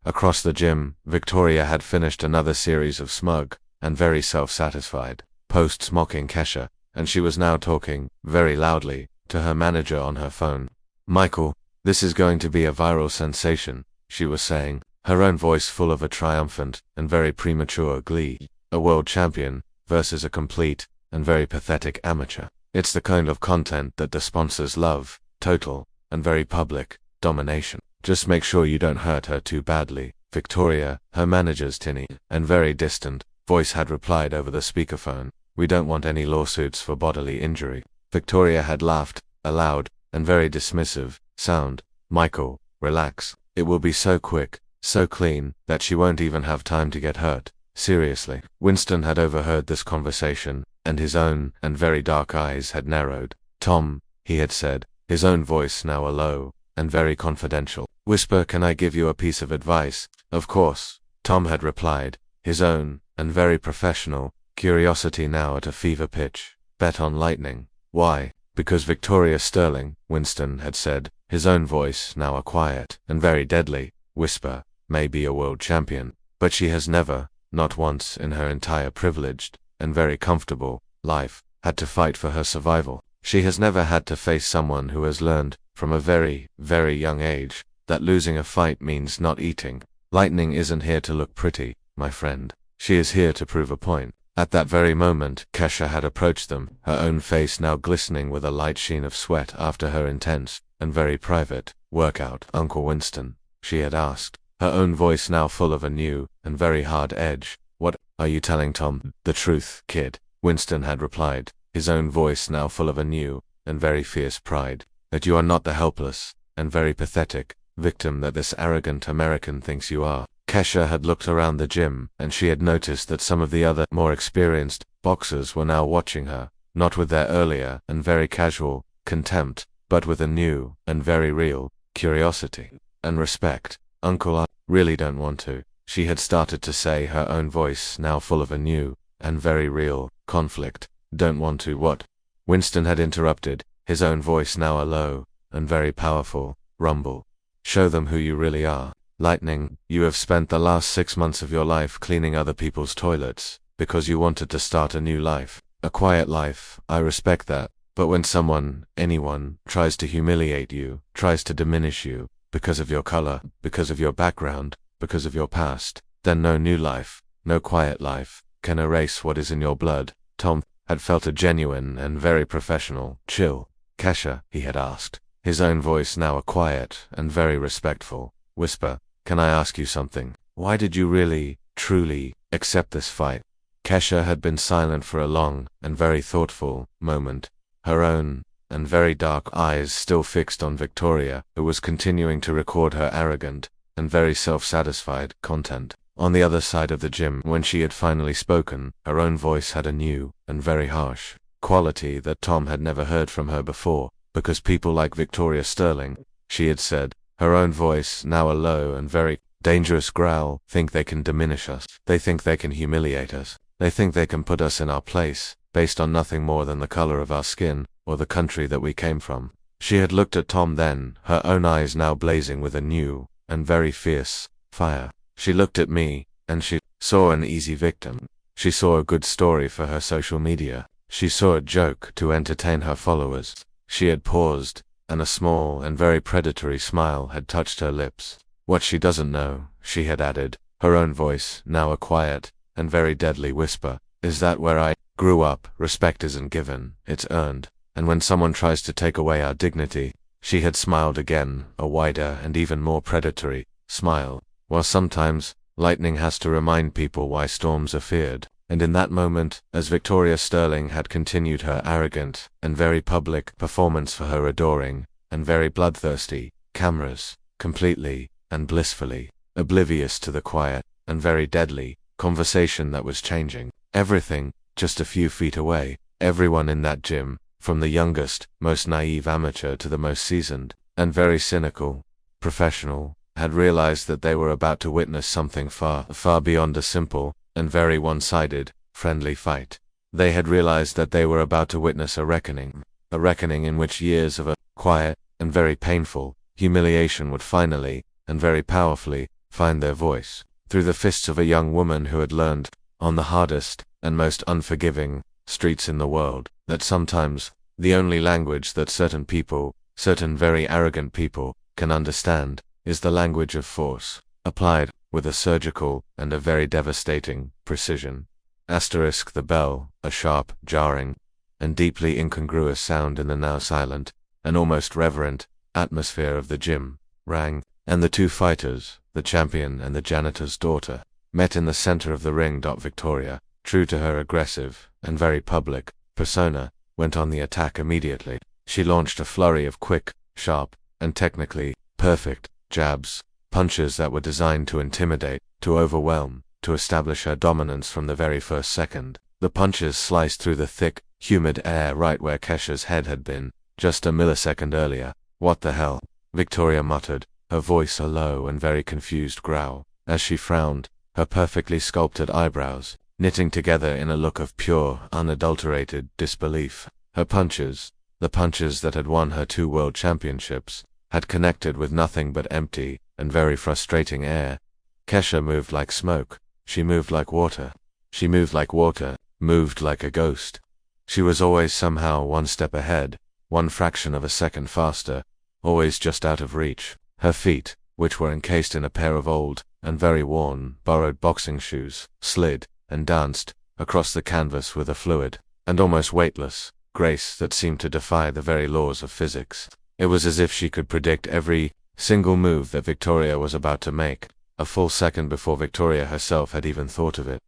Across the gym, Victoria had finished another series of smug, and very self-satisfied, posts mocking Kesha, and she was now talking, very loudly, to her manager on her phone. "Michael, this is going to be a viral sensation," she was saying, her own voice full of a triumphant, and very premature glee. "A world champion, versus a complete, and very pathetic amateur. It's the kind of content that the sponsors love, total, and very public, domination. Just make sure you don't hurt her too badly." Victoria, her manager's tinny, and very distant, voice had replied over the speakerphone, "We don't want any lawsuits for bodily injury." Victoria had laughed, a loud, and very dismissive, sound. "Michael, relax. It will be so quick, so clean, that she won't even have time to get hurt. Seriously." Winston had overheard this conversation, and his own, and very dark eyes had narrowed. "Tom," he had said, his own voice now a low, and very confidential whisper, "can I give you a piece of advice?" "Of course," Tom had replied, his own, and very professional, curiosity now at a fever pitch. "Bet on Lightning." "Why?" "Because Victoria Sterling," Winston had said, his own voice now a quiet, and very deadly, whisper, "may be a world champion, but she has never, not once in her entire privileged, and very comfortable, life, had to fight for her survival. She has never had to face someone who has learned, from a very, very young age, that losing a fight means not eating. Lightning isn't here to look pretty, my friend. She is here to prove a point. At that very moment, Kesha had approached them, her own face now glistening with a light sheen of sweat after her intense, and very private, workout. Uncle Winston, she had asked, her own voice now full of a new, and very hard edge. What are you telling Tom? The truth, kid, Winston had replied, his own voice now full of a new, and very fierce pride. That you are not the helpless, and very pathetic, victim that this arrogant American thinks you are. Kesha had looked around the gym, and she had noticed that some of the other, more experienced, boxers were now watching her, not with their earlier, and very casual, contempt, but with a new, and very real, curiosity, and respect. Uncle, I really don't want to, she had started to say, her own voice now full of a new, and very real, conflict. Don't want to what? Winston had interrupted, his own voice now a low, and very powerful, rumble. Show them who you really are. Lightning, you have spent the last 6 months of your life cleaning other people's toilets, because you wanted to start a new life. A quiet life, I respect that, but when someone, anyone, tries to humiliate you, tries to diminish you, because of your color, because of your background, because of your past, then no new life, no quiet life, can erase what is in your blood. Tom had felt a genuine and very professional chill. Kesha, he had asked, his own voice now a quiet and very respectful whisper, can I ask you something? Why did you really, truly, accept this fight? Kesha had been silent for a long and very thoughtful moment, her own and very dark eyes still fixed on Victoria, who was continuing to record her arrogant and very self-satisfied content. On the other side of the gym, when she had finally spoken, her own voice had a new and very harsh quality that Tom had never heard from her before, because people like Victoria Sterling, she had said, her own voice, now a low and very dangerous growl, think they can diminish us. They think they can humiliate us. They think they can put us in our place, based on nothing more than the color of our skin, or the country that we came from. She had looked at Tom then, her own eyes now blazing with a new, and very fierce, fire. She looked at me, and she saw an easy victim. She saw a good story for her social media. She saw a joke to entertain her followers. She had paused, and a small and very predatory smile had touched her lips. What she doesn't know, she had added, her own voice, now a quiet and very deadly whisper, is that where I grew up, respect isn't given, it's earned, and when someone tries to take away our dignity, she had smiled again, a wider and even more predatory smile. While sometimes, lightning has to remind people why storms are feared, and in that moment, as Victoria Sterling had continued her arrogant and very public performance for her adoring and very bloodthirsty cameras, completely and blissfully oblivious to the quiet and very deadly conversation that was changing everything just a few feet away, everyone in that gym, from the youngest, most naive amateur to the most seasoned and very cynical professional, had realized that they were about to witness something far, far beyond a simple and very one-sided, friendly fight. They had realized that they were about to witness a reckoning in which years of a quiet and very painful humiliation would finally, and very powerfully, find their voice, through the fists of a young woman who had learned, on the hardest and most unforgiving streets in the world, that sometimes, the only language that certain people, certain very arrogant people, can understand, is the language of force, applied with a surgical and a very devastating precision. Asterisk the bell, a sharp, jarring, and deeply incongruous sound in the now silent, and almost reverent, atmosphere of the gym, rang, and the two fighters, the champion and the janitor's daughter, met in the center of the ring. Victoria, true to her aggressive, and very public, persona, went on the attack immediately. She launched a flurry of quick, sharp, and technically perfect jabs, punches that were designed to intimidate, to overwhelm, to establish her dominance from the very first second. The punches sliced through the thick, humid air right where Kesha's head had been, just a millisecond earlier. What the hell? Victoria muttered, her voice a low and very confused growl, as she frowned, her perfectly sculpted eyebrows knitting together in a look of pure, unadulterated disbelief. Her punches, the punches that had won her 2 world championships, had connected with nothing but empty and very frustrating air. Kesha moved like smoke. She moved like water. She moved like water, moved like a ghost. She was always somehow one step ahead, one fraction of a second faster, always just out of reach. Her feet, which were encased in a pair of old and very worn, borrowed boxing shoes, slid and danced across the canvas with a fluid and almost weightless grace that seemed to defy the very laws of physics. It was as if she could predict every single move that Victoria was about to make, a full second before Victoria herself had even thought of it.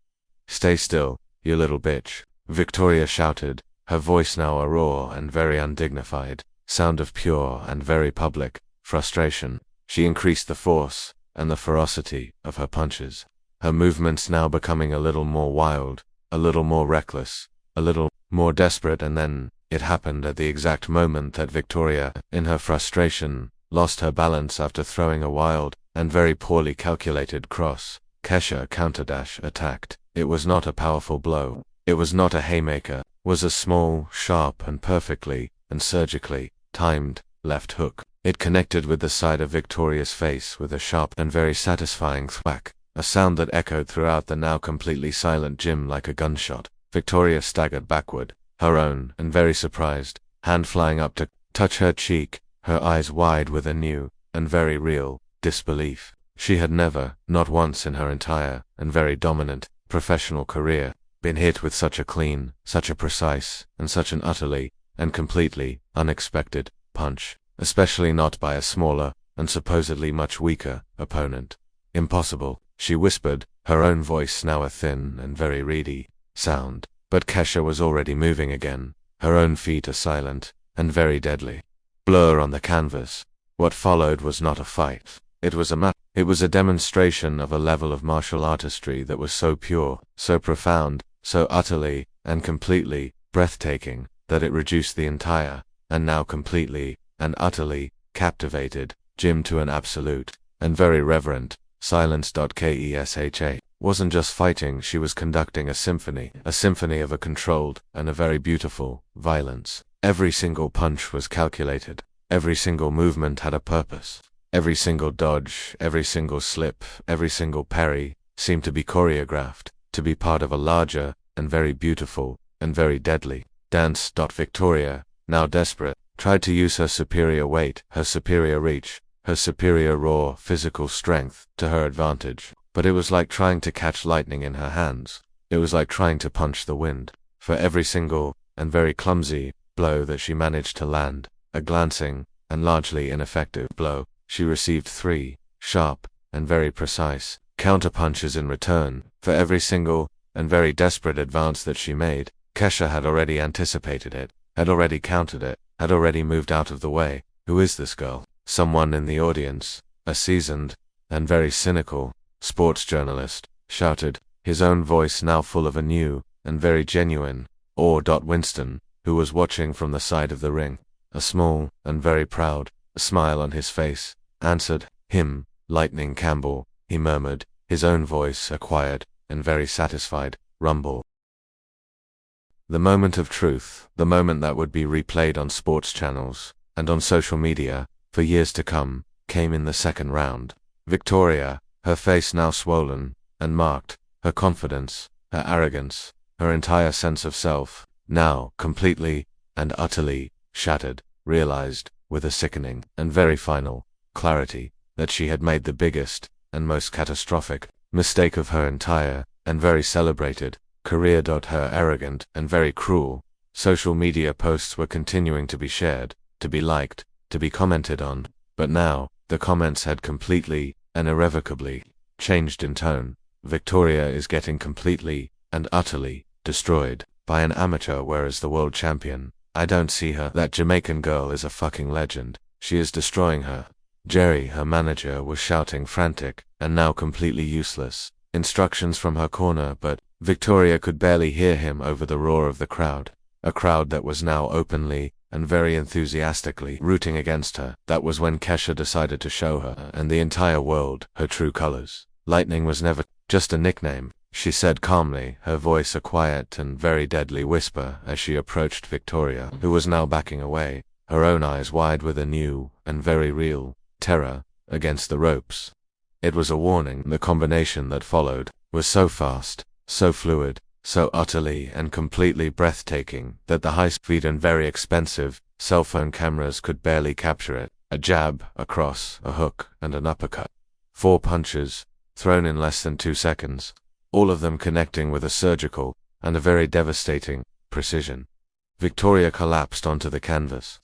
"Stay still, you little bitch," Victoria shouted, her voice now a raw and very undignified sound of pure and very public frustration. She increased the force and the ferocity of her punches, her movements now becoming a little more wild, a little more reckless, a little more desperate, and then it happened at the exact moment that Victoria, in her frustration, lost her balance after throwing a wild and very poorly calculated cross. Kesha counterdash attacked. It was not a powerful blow. It was not a haymaker. It was a small, sharp, and perfectly and surgically timed left hook. It connected with the side of Victoria's face with a sharp and very satisfying thwack, a sound that echoed throughout the now completely silent gym like a gunshot. Victoria staggered backward, her own and very surprised hand flying up to touch her cheek, her eyes wide with a new and very real disbelief. She had never, not once in her entire and very dominant professional career, been hit with such a clean, such a precise, and such an utterly and completely unexpected punch, especially not by a smaller and supposedly much weaker opponent. "Impossible," she whispered, her own voice now a thin and very reedy sound. But Kesha was already moving again, her own feet a silent and very deadly blur on the canvas. What followed was not a fight. It was a demonstration of a level of martial artistry that was so pure, so profound, so utterly and completely breathtaking, that it reduced the entire, and now completely and utterly captivated, gym to an absolute and very reverent silence. Kesha wasn't just fighting, she was conducting a symphony of a controlled and a very beautiful violence. Every single punch was calculated, every single movement had a purpose. Every single dodge, every single slip, every single parry seemed to be choreographed, to be part of a larger and very beautiful and very deadly dance. Victoria, now desperate, tried to use her superior weight, her superior reach, her superior raw physical strength to her advantage, but it was like trying to catch lightning in her hands. It was like trying to punch the wind. For every single and very clumsy blow that she managed to land, a glancing and largely ineffective blow, she received 3 sharp and very precise counterpunches in return. For every single and very desperate advance that she made, Kesha had already anticipated it, had already countered it, had already moved out of the way. Who is this girl? Someone in the audience, a seasoned and very cynical sports journalist, shouted, his own voice now full of a new and very genuine awe. Winston, who was watching from the side of the ring, a small and very proud smile on his face, answered him. "Lightning Campbell," he murmured, his own voice a quiet and very satisfied rumble. The moment of truth, the moment that would be replayed on sports channels and on social media for years to come, came in the second round. Victoria, her face now swollen and marked, her confidence, her arrogance, her entire sense of self, now completely and utterly shattered, realized, with a sickening and very final clarity, that she had made the biggest and most catastrophic mistake of her entire and very celebrated career. Her arrogant and very cruel social media posts were continuing to be shared, to be liked, to be commented on, but now the comments had completely and irrevocably changed in tone. Victoria is getting completely and utterly destroyed by an amateur, whereas the world champion, I don't see her. That Jamaican girl is a fucking legend. She is destroying her. Jerry, her manager, was shouting frantic and now completely useless instructions from her corner, but Victoria could barely hear him over the roar of the crowd, a crowd that was now openly and very enthusiastically rooting against her. That was when Kesha decided to show her and the entire world her true colors. "Lightning was never just a nickname," she said calmly, her voice a quiet and very deadly whisper as she approached Victoria, who was now backing away, her own eyes wide with a new and very real terror against the ropes. It was a warning. The combination that followed was so fast, so fluid, so utterly and completely breathtaking that the high-speed and very expensive cell phone cameras could barely capture it. A jab, a cross, a hook, and an uppercut. 4 punches, thrown in less than 2 seconds, all of them connecting with a surgical and a very devastating precision. Victoria collapsed onto the canvas.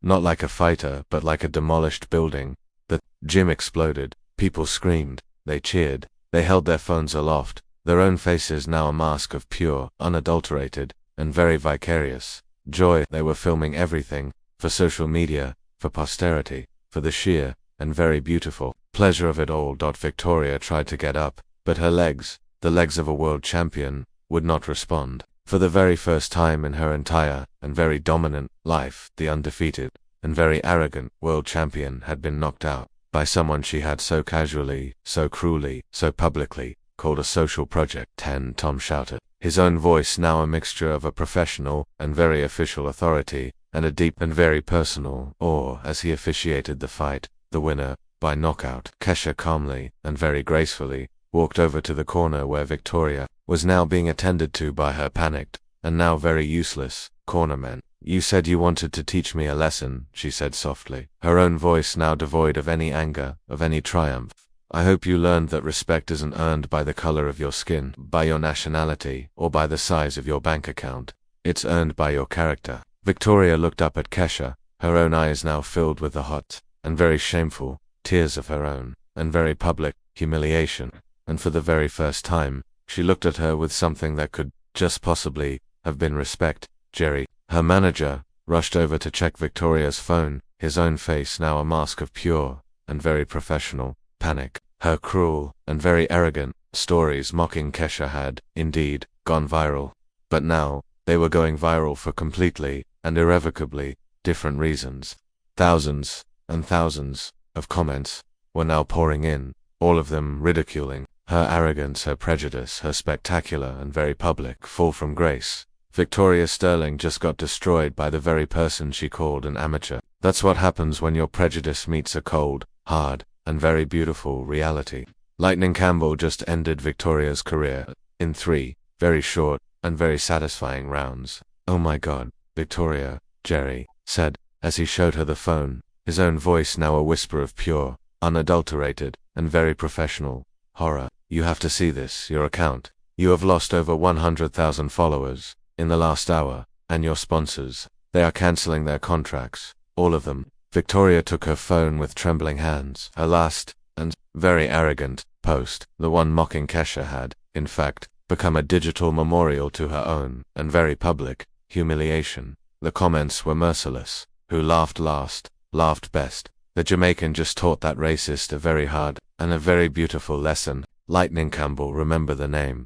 Not like a fighter, but like a demolished building. The gym exploded. People screamed. They cheered. They held their phones aloft, their own faces now a mask of pure, unadulterated, and very vicarious joy. They were filming everything, for social media, for posterity, for the sheer and very beautiful pleasure of it all. Victoria tried to get up, but her legs, the legs of a world champion, would not respond. For the very first time in her entire and very dominant life, the undefeated and very arrogant world champion had been knocked out by someone she had so casually, so cruelly, so publicly called a social project. 10, Tom shouted, his own voice now a mixture of a professional and very official authority and a deep and very personal awe as he officiated the fight. The winner, by knockout, Kesha calmly and very gracefully walked over to the corner where Victoria was now being attended to by her panicked and now very useless cornermen. You said you wanted to teach me a lesson, she said softly, her own voice now devoid of any anger, of any triumph. I hope you learned that respect isn't earned by the color of your skin, by your nationality, or by the size of your bank account. It's earned by your character. Victoria looked up at Kesha, her own eyes now filled with the hot and very shameful tears of her own and very public humiliation, and for the very first time, she looked at her with something that could just possibly have been respect. Jerry, her manager, rushed over to check Victoria's phone, his own face now a mask of pure and very professional panic. Her cruel and very arrogant stories mocking Kesha had, indeed, gone viral. But now, they were going viral for completely and irrevocably different reasons. Thousands and thousands of comments were now pouring in, all of them ridiculing her arrogance, her prejudice, her spectacular and very public fall from grace. Victoria Sterling just got destroyed by the very person she called an amateur. That's what happens when your prejudice meets a cold, hard, and very beautiful reality. Lightning Campbell just ended Victoria's career in 3 very short and very satisfying rounds. Oh my God, Victoria, Jerry said, as he showed her the phone, his own voice now a whisper of pure, unadulterated, and very professional horror. You have to see this, your account. You have lost over 100,000 followers in the last hour, and your sponsors, they are cancelling their contracts, all of them. Victoria took her phone with trembling hands. Her last, and very arrogant, post, the one mocking Kesha had, in fact, become a digital memorial to her own, and very public, humiliation. The comments were merciless. Who laughed last, laughed best. The Jamaican just taught that racist a very hard, and a very beautiful lesson. Lightning Campbell, remember the name.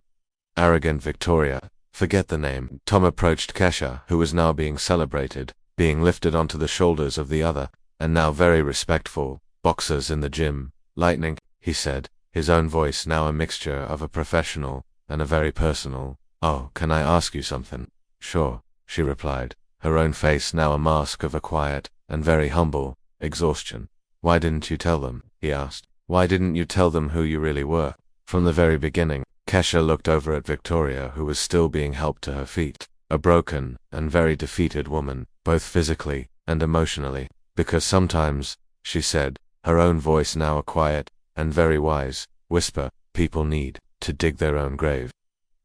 Arrogant Victoria, forget the name. Tom approached Kesha, who was now being celebrated, being lifted onto the shoulders of the other, and now very respectful, boxers in the gym. Lightning, he said, his own voice now a mixture of a professional and a very personal. Oh, can I ask you something? Sure, she replied, her own face now a mask of a quiet and very humble exhaustion. Why didn't you tell them? He asked. Why didn't you tell them who you really were? From the very beginning. Kesha looked over at Victoria, who was still being helped to her feet, a broken and very defeated woman, both physically and emotionally, because sometimes, she said, her own voice now a quiet and very wise whisper, people need to dig their own grave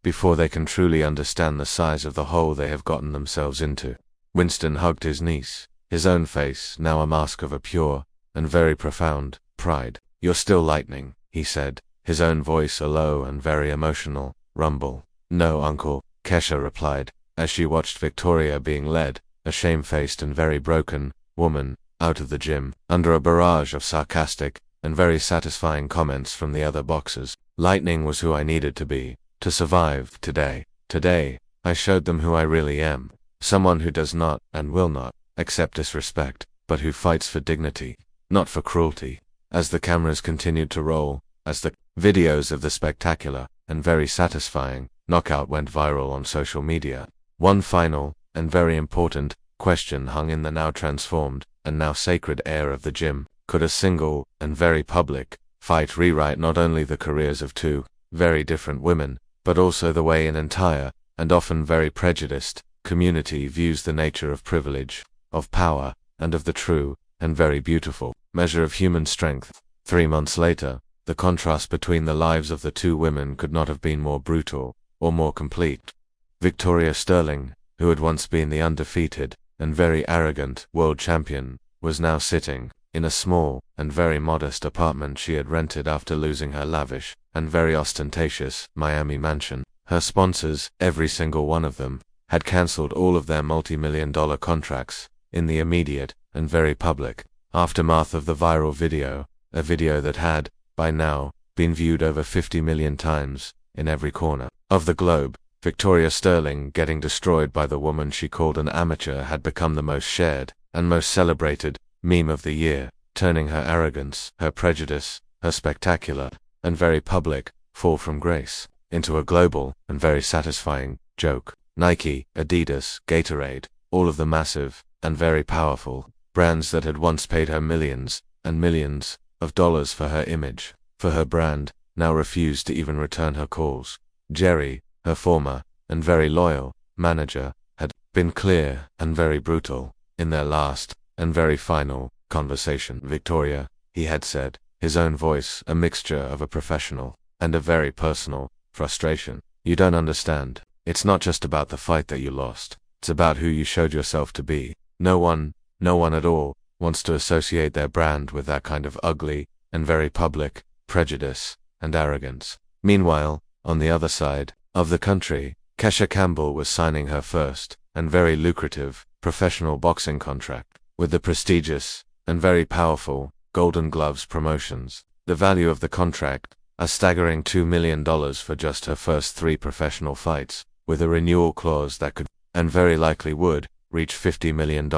before they can truly understand the size of the hole they have gotten themselves into. Winston hugged his niece, his own face now a mask of a pure and very profound pride. You're still Lightning, he said, his own voice a low and very emotional rumble. No, uncle, Kesha replied, as she watched Victoria being led, a shamefaced and very broken woman, out of the gym, under a barrage of sarcastic and very satisfying comments from the other boxers. Lightning was who I needed to be, to survive today. Today, I showed them who I really am. Someone who does not, and will not, accept disrespect, but who fights for dignity, not for cruelty. As the cameras continued to roll, as the videos of the spectacular and very satisfying knockout went viral on social media, one final and very important question hung in the now transformed and now sacred air of the gym. Could a single and very public fight rewrite not only the careers of 2 very different women, but also the way an entire, and often very prejudiced, community views the nature of privilege, of power, and of the true, and very beautiful, measure of human strength. 3 months later, the contrast between the lives of the two women could not have been more brutal, or more complete. Victoria Sterling, who had once been the undefeated, and very arrogant, world champion, was now sitting in a small and very modest apartment she had rented after losing her lavish and very ostentatious Miami mansion. Her sponsors, every single one of them, had cancelled all of their multi-million-dollar contracts in the immediate and very public aftermath of the viral video, a video that had, by now, been viewed over 50 million times in every corner of the globe. Victoria Sterling getting destroyed by the woman she called an amateur had become the most shared and most celebrated meme of the year, turning her arrogance, her prejudice, her spectacular and very public fall from grace into a global and very satisfying joke. Nike, Adidas, Gatorade, all of the massive and very powerful brands that had once paid her millions and millions of dollars for her image, for her brand, now refused to even return her calls. Jerry, her former and very loyal manager, had been clear and very brutal in their last and very final conversation. Victoria, he had said, his own voice a mixture of a professional and a very personal frustration. You don't understand. It's not just about the fight that you lost. It's about who you showed yourself to be. No one at all, wants to associate their brand with that kind of ugly and very public prejudice and arrogance. Meanwhile, on the other side of the country, Kesha Campbell was signing her first and very lucrative professional boxing contract with the prestigious and very powerful Golden Gloves Promotions. The value of the contract, a staggering $2 million for just her first 3 professional fights, with a renewal clause that could, and very likely would, reach $50 million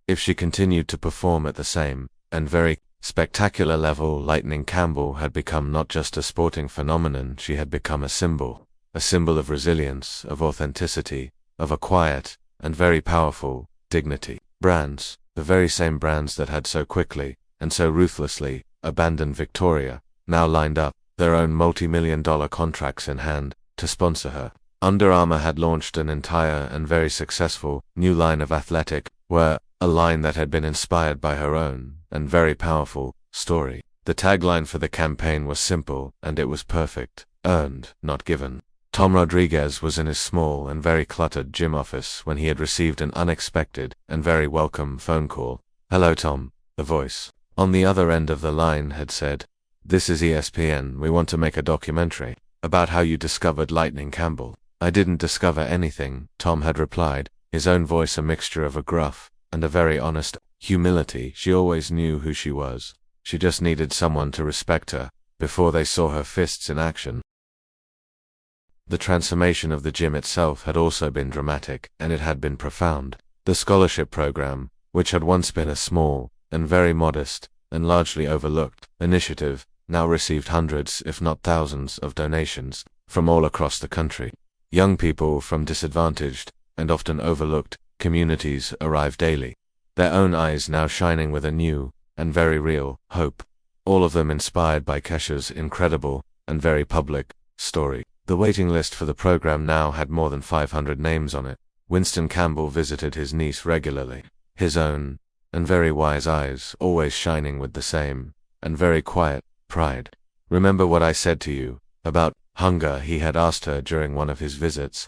if she continued to perform at the same and very spectacular level. Lightning Campbell had become not just a sporting phenomenon, she had become a symbol of resilience, of authenticity, of a quiet and very powerful dignity. Brands, the very same brands that had so quickly and so ruthlessly abandoned Victoria, now lined up, their own multi-million-dollar contracts in hand, to sponsor her. Under Armour had launched an entire and very successful new line of athletic wear, a line that had been inspired by her own and very powerful story. The tagline for the campaign was simple, and it was perfect: earned, not given. Tom Rodriguez was in his small and very cluttered gym office when he had received an unexpected and very welcome phone call. "Hello, Tom," the voice on the other end of the line had said. "This is ESPN. We want to make a documentary about how you discovered Lightning Campbell." "I didn't discover anything," Tom had replied, his own voice a mixture of a gruff and a very honest humility. She always knew who she was. She just needed someone to respect her before they saw her fists in action. The transformation of the gym itself had also been dramatic, and it had been profound. The scholarship program, which had once been a small and very modest and largely overlooked initiative, now received hundreds, if not thousands, of donations from all across the country. Young people from disadvantaged and often overlooked communities arrived daily, their own eyes now shining with a new and very real hope, all of them inspired by Kesha's incredible and very public story. The waiting list for the program now had more than 500 names on it. Winston Campbell visited his niece regularly, his own and very wise eyes always shining with the same and very quiet pride. "Remember what I said to you about hunger?" he had asked her during one of his visits.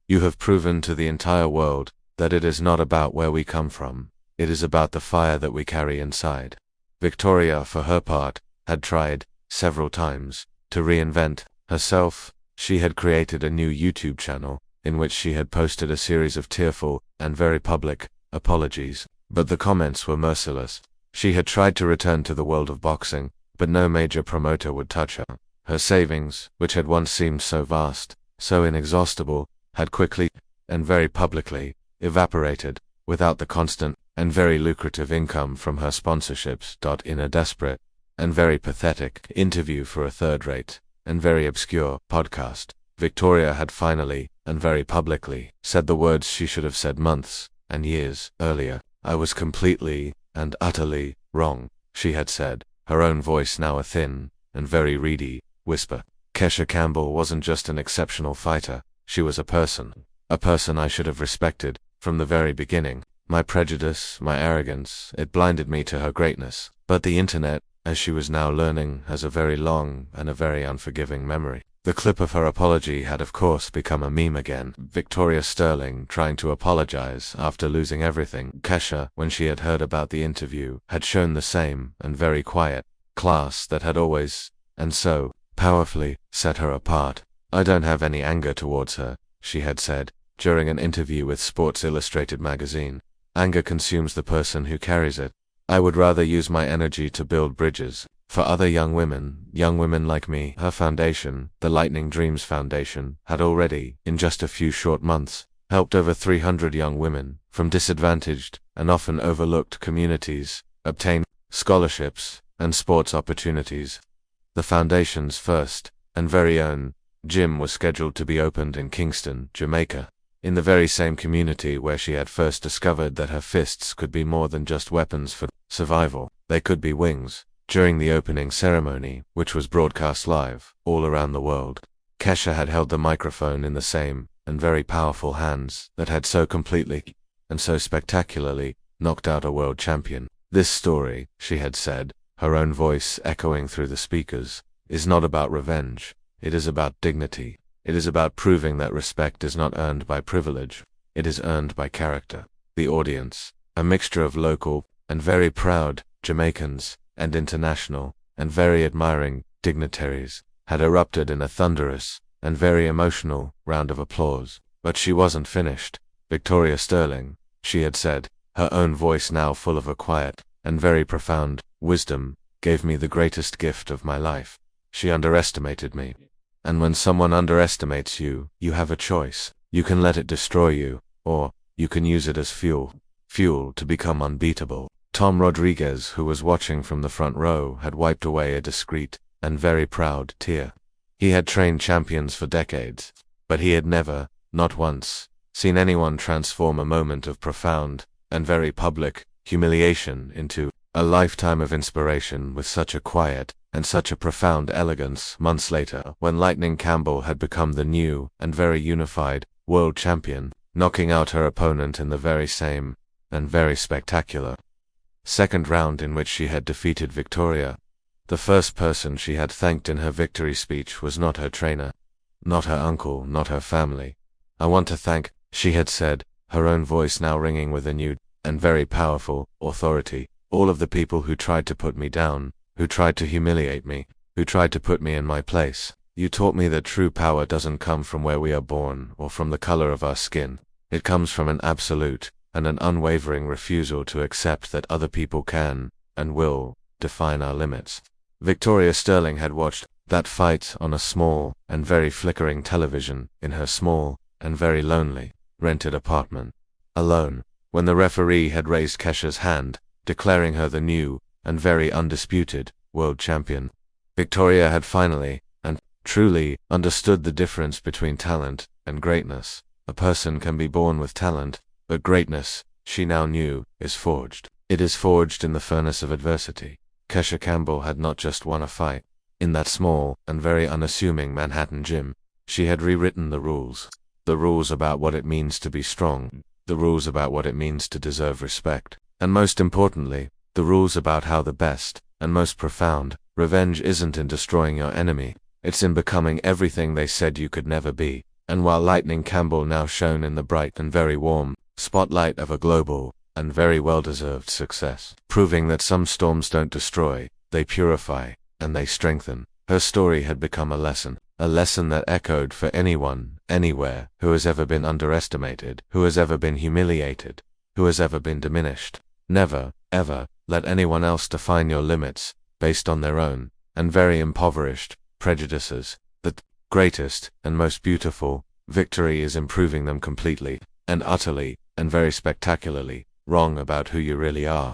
"You have proven to the entire world that it is not about where we come from. It is about the fire that we carry inside." Victoria, for her part, had tried several times to reinvent herself. She had created a new YouTube channel in which she had posted a series of tearful and very public apologies, but the comments were merciless. She had tried to return to the world of boxing, but no major promoter would touch her. Her savings, which had once seemed so vast, so inexhaustible, had quickly and very publicly evaporated without the constant and very lucrative income from her sponsorships. In a desperate and very pathetic interview for a third-rate and very obscure podcast, Victoria had finally and very publicly said the words she should have said months and years earlier. "I was completely and utterly wrong," she had said, her own voice now a thin and very reedy whisper. Kesha Campbell wasn't just an exceptional fighter, she was a person. A person I should have respected, from the very beginning. My prejudice, my arrogance, it blinded me to her greatness. But the internet, as she was now learning, has a very long and a very unforgiving memory. The clip of her apology had of course become a meme again. Victoria Sterling trying to apologize after losing everything. Kesha, when she had heard about the interview, had shown the same, and very quiet, class that had always, and so, powerfully, set her apart. I don't have any anger towards her, she had said, during an interview with Sports Illustrated magazine. Anger consumes the person who carries it. I would rather use my energy to build bridges. For other young women like me. Her foundation, the Lightning Dreams Foundation, had already, in just a few short months, helped over 300 young women, from disadvantaged and often overlooked communities, obtain scholarships and sports opportunities. The foundation's first, and very own, gym was scheduled to be opened in Kingston, Jamaica, in the very same community where she had first discovered that her fists could be more than just weapons for survival. They could be wings. During the opening ceremony, which was broadcast live, all around the world, Kesha had held the microphone in the same, and very powerful hands that had so completely, and so spectacularly, knocked out a world champion. This story, she had said, her own voice echoing through the speakers, is not about revenge. It is about dignity. It is about proving that respect is not earned by privilege. It is earned by character. The audience, a mixture of local, and very proud, Jamaicans, and international, and very admiring, dignitaries, had erupted in a thunderous, and very emotional, round of applause. But she wasn't finished. Victoria Sterling, she had said, her own voice now full of a quiet, and very profound, wisdom, gave me the greatest gift of my life. She underestimated me. And when someone underestimates you, you have a choice. You can let it destroy you, or you can use it as fuel to become unbeatable. Tom Rodriguez, who was watching from the front row, had wiped away a discreet and very proud tear. He had trained champions for decades, but he had never, not once, seen anyone transform a moment of profound and very public humiliation into a lifetime of inspiration with such a quiet and such a profound elegance. Months later, when Lightning Campbell had become the new and very unified world champion, knocking out her opponent in the very same and very spectacular second round in which she had defeated Victoria, the first person she had thanked in her victory speech was not her trainer, not her uncle, not her family. I want to thank, she had said, her own voice now ringing with a new and very powerful authority, all of the people who tried to put me down, who tried to humiliate me, who tried to put me in my place. You taught me that true power doesn't come from where we are born or from the color of our skin. It comes from an absolute and an unwavering refusal to accept that other people can, and will, define our limits. Victoria Sterling had watched that fight on a small and very flickering television in her small and very lonely, rented apartment. Alone, when the referee had raised Kesha's hand, declaring her the new and very undisputed world champion. Victoria had finally, and truly, understood the difference between talent and greatness. A person can be born with talent, but greatness, she now knew, is forged. It is forged in the furnace of adversity. Kesha Campbell had not just won a fight. In that small and very unassuming Manhattan gym, she had rewritten the rules. The rules about what it means to be strong. The rules about what it means to deserve respect. And most importantly, the rules about how the best, and most profound, revenge isn't in destroying your enemy. It's in becoming everything they said you could never be. And while Lightning Campbell now shone in the bright and very warm spotlight of a global and very well-deserved success, proving that some storms don't destroy, they purify, and they strengthen, her story had become a lesson that echoed for anyone, anywhere, who has ever been underestimated, who has ever been humiliated, who has ever been diminished. Never, ever, let anyone else define your limits, based on their own, and very impoverished, prejudices. The greatest, and most beautiful, victory is improving them completely, and utterly, and very spectacularly, wrong about who you really are.